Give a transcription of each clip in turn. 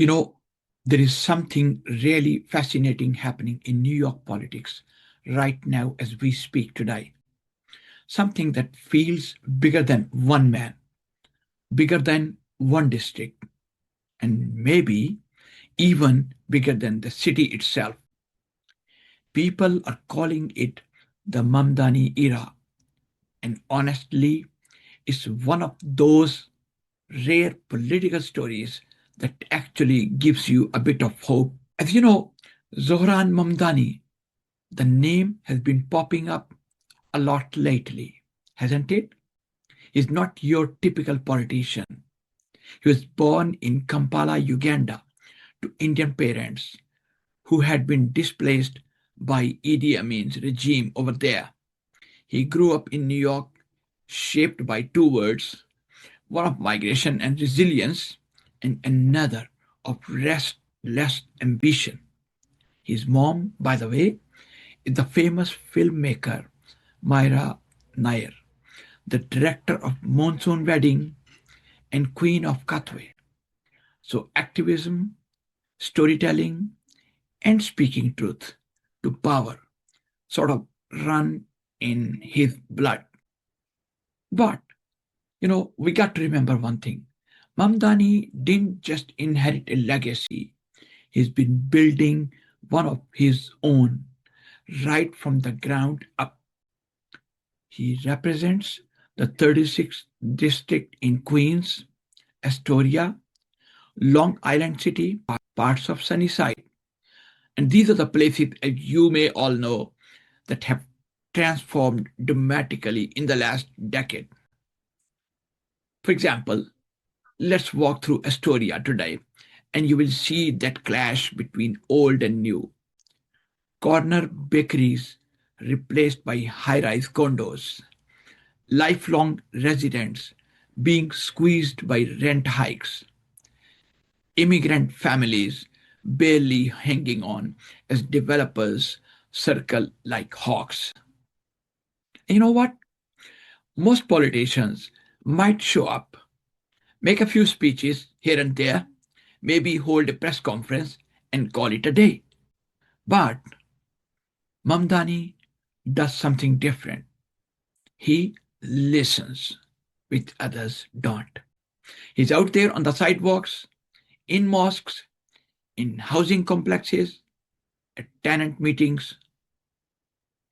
You know, there is something really fascinating happening in New York politics right now as we speak today. Something that feels bigger than one man, bigger than one district, and maybe even bigger than the city itself. People are calling it the Mamdani Era, and honestly, it's one of those rare political stories that actually gives you a bit of hope. As you know, Zohran Mamdani, the name has been popping up a lot lately, hasn't it? He's not your typical politician. He was born in Kampala, Uganda, to Indian parents who had been displaced by Idi Amin's regime over there. He grew up in New York, shaped by two words, one of migration and resilience, and another of restless ambition. His mom, by the way, is the famous filmmaker Myra Nair, the director of Monsoon Wedding and Queen of Kathwe. So, activism, storytelling, and speaking truth to power sort of run in his blood. But, we got to remember one thing. Mamdani didn't just inherit a legacy, he's been building one of his own right from the ground up. He represents the 36th district in Queens, Astoria, Long Island City, parts of Sunnyside. And these are the places, as you may all know, that have transformed dramatically in the last decade. For example, let's walk through Astoria today, and you will see that clash between old and new. Corner bakeries replaced by high rise condos, lifelong residents being squeezed by rent hikes, immigrant families barely hanging on as developers circle like hawks. And you know what? Most politicians might show up, make a few speeches here and there, maybe hold a press conference and call it a day. But Mamdani does something different. He listens, which others don't. He's out there on the sidewalks, in mosques, in housing complexes, at tenant meetings,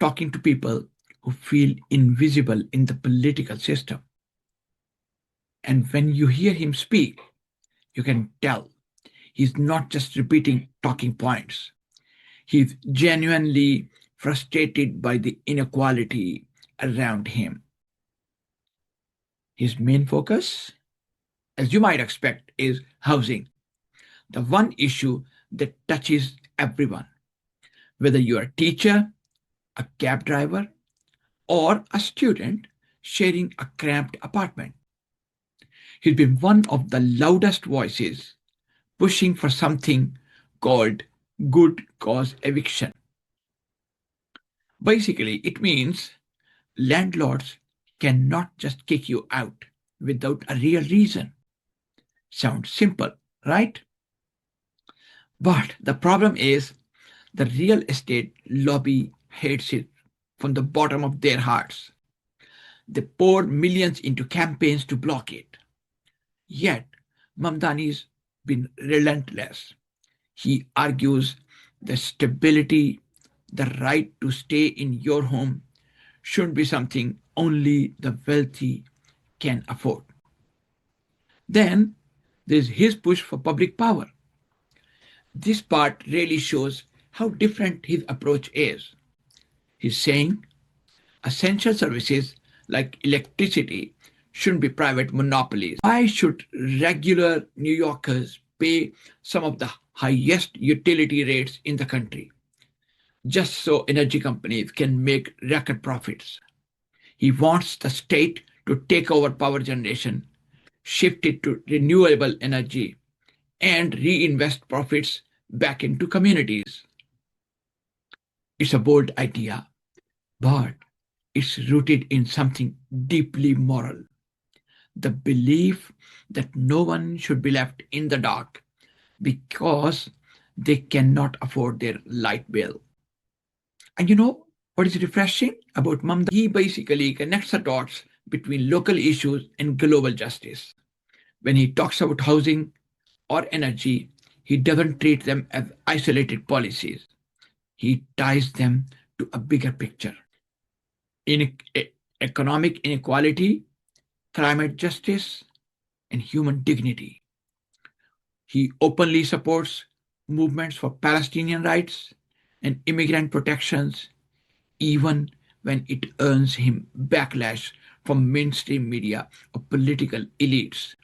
talking to people who feel invisible in the political system. And when you hear him speak, you can tell he's not just repeating talking points. He's genuinely frustrated by the inequality around him. His main focus, as you might expect, is housing, the one issue that touches everyone, whether you're a teacher, a cab driver, or a student sharing a cramped apartment. He's been one of the loudest voices pushing for something called good cause eviction. Basically, it means landlords cannot just kick you out without a real reason. Sounds simple, right? But the problem is the real estate lobby hates it from the bottom of their hearts. They pour millions into campaigns to block it. Yet, Mamdani's been relentless. He argues the stability, the right to stay in your home shouldn't be something only the wealthy can afford. Then there's his push for public power. This part really shows how different his approach is. He's saying essential services like electricity shouldn't be private monopolies. Why should regular New Yorkers pay some of the highest utility rates in the country just so energy companies can make record profits? He wants the state to take over power generation, shift it to renewable energy, and reinvest profits back into communities. It's a bold idea, but it's rooted in something deeply moral: the belief that no one should be left in the dark because they cannot afford their light bill. And you know what is refreshing about Mamdani? He basically connects the dots between local issues and global justice. When he talks about housing or energy, he doesn't treat them as isolated policies. He ties them to a bigger picture. In economic inequality, climate justice, and human dignity. He openly supports movements for Palestinian rights and immigrant protections, even when it earns him backlash from mainstream media or political elites.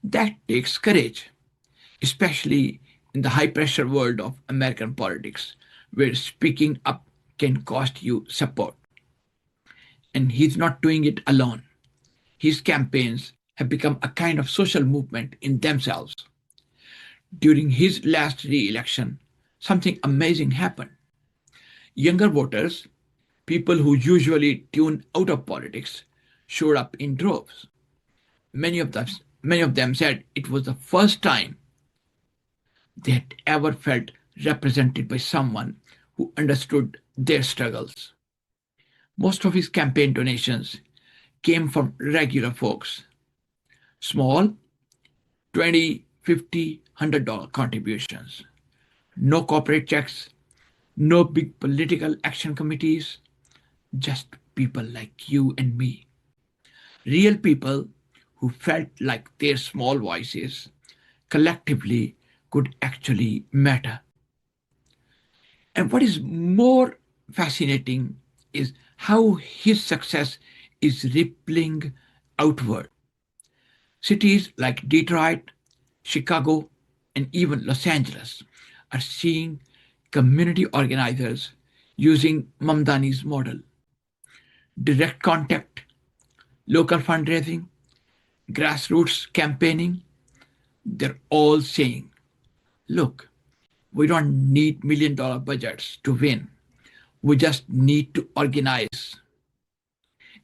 That takes courage, especially in the high pressure world of American politics, where speaking up can cost you support. And he's not doing it alone. His campaigns have become a kind of social movement in themselves. During his last re election, something amazing happened. Younger voters, people who usually tune out of politics, showed up in droves. Many of them, many of them said it was the first time they had ever felt represented by someone who understood their struggles. Most of his campaign donations came from regular folks, small 20, 50, $100 contributions. No corporate checks, no big political action committees, just people like you and me. Real people who felt like their small voices collectively could actually matter. And what is more fascinating is how his success is rippling outward. Cities like Detroit, Chicago, and even Los Angeles are seeing community organizers using Mamdani's model. Direct contact, local fundraising, grassroots campaigning, they're all saying, look, we don't need $1 million budgets to win. We just need to organize.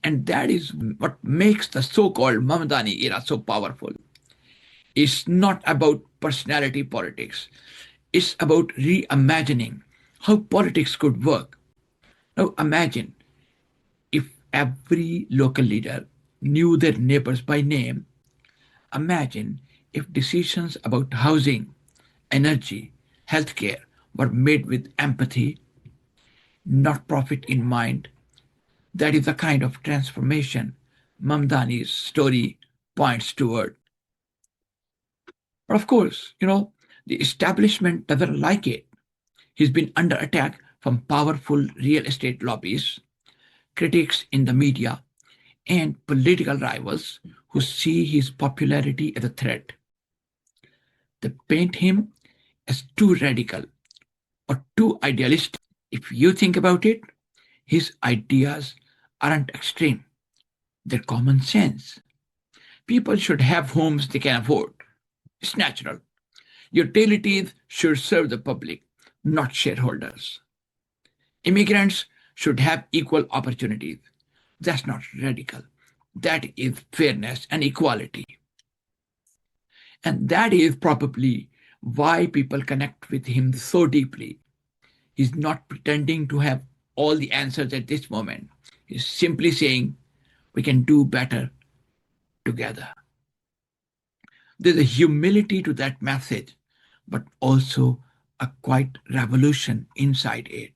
And that is what makes the so called Mamdani era so powerful. It's not about personality politics, it's about reimagining how politics could work. Now imagine if every local leader knew their neighbors by name. Imagine if decisions about housing, energy, healthcare were made with empathy, not profit in mind. That is the kind of transformation Mamdani's story points toward. But of course, the establishment doesn't like it. He's been under attack from powerful real estate lobbies, critics in the media, and political rivals who see his popularity as a threat. They paint him as too radical or too idealistic. If you think about it, his ideas aren't extreme, they're common sense. People should have homes they can afford. It's natural. Utilities should serve the public, not shareholders. Immigrants should have equal opportunities. That's not radical. That is fairness and equality. And that is probably why people connect with him so deeply. He's not pretending to have all the answers at this moment. He's simply saying, we can do better together. There's a humility to that message, but also a quiet revolution inside it.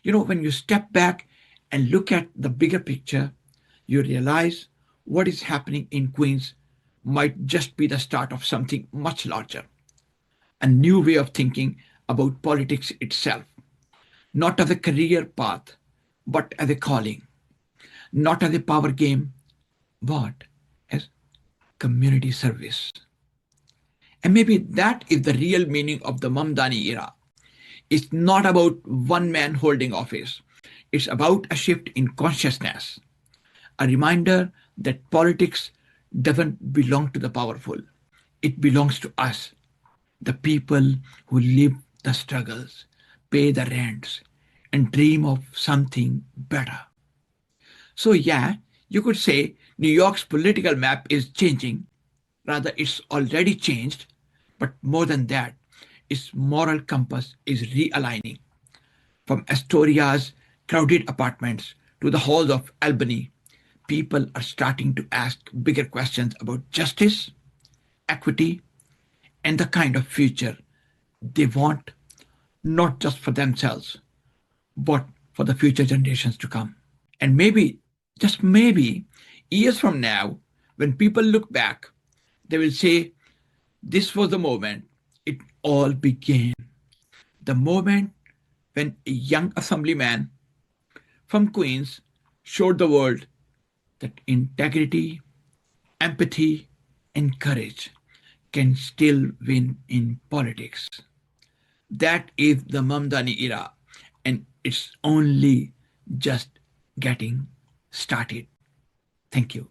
When you step back and look at the bigger picture, you realize what is happening in Queens might just be the start of something much larger, a new way of thinking about politics itself, not as a career path, but as a calling, not as a power game, but as community service. And maybe that is the real meaning of the Mamdani era. It's not about one man holding office. It's about a shift in consciousness, a reminder that politics doesn't belong to the powerful. It belongs to us, the people who live the struggles, pay the rents, and dream of something better. So, yeah, you could say New York's political map is changing. Rather, it's already changed But more than that, its moral compass is realigning. From Astoria's crowded apartments to the halls of Albany, people are starting to ask bigger questions about justice, equity, and the kind of future they want, not just for themselves, but for the future generations to come. And maybe, just maybe, years from now, when people look back, they will say, this was the moment it all began. The moment when a young assemblyman from Queens showed the world that integrity, empathy, and courage can still win in politics. That is the Mamdani era, and it's only just getting started. Thank you.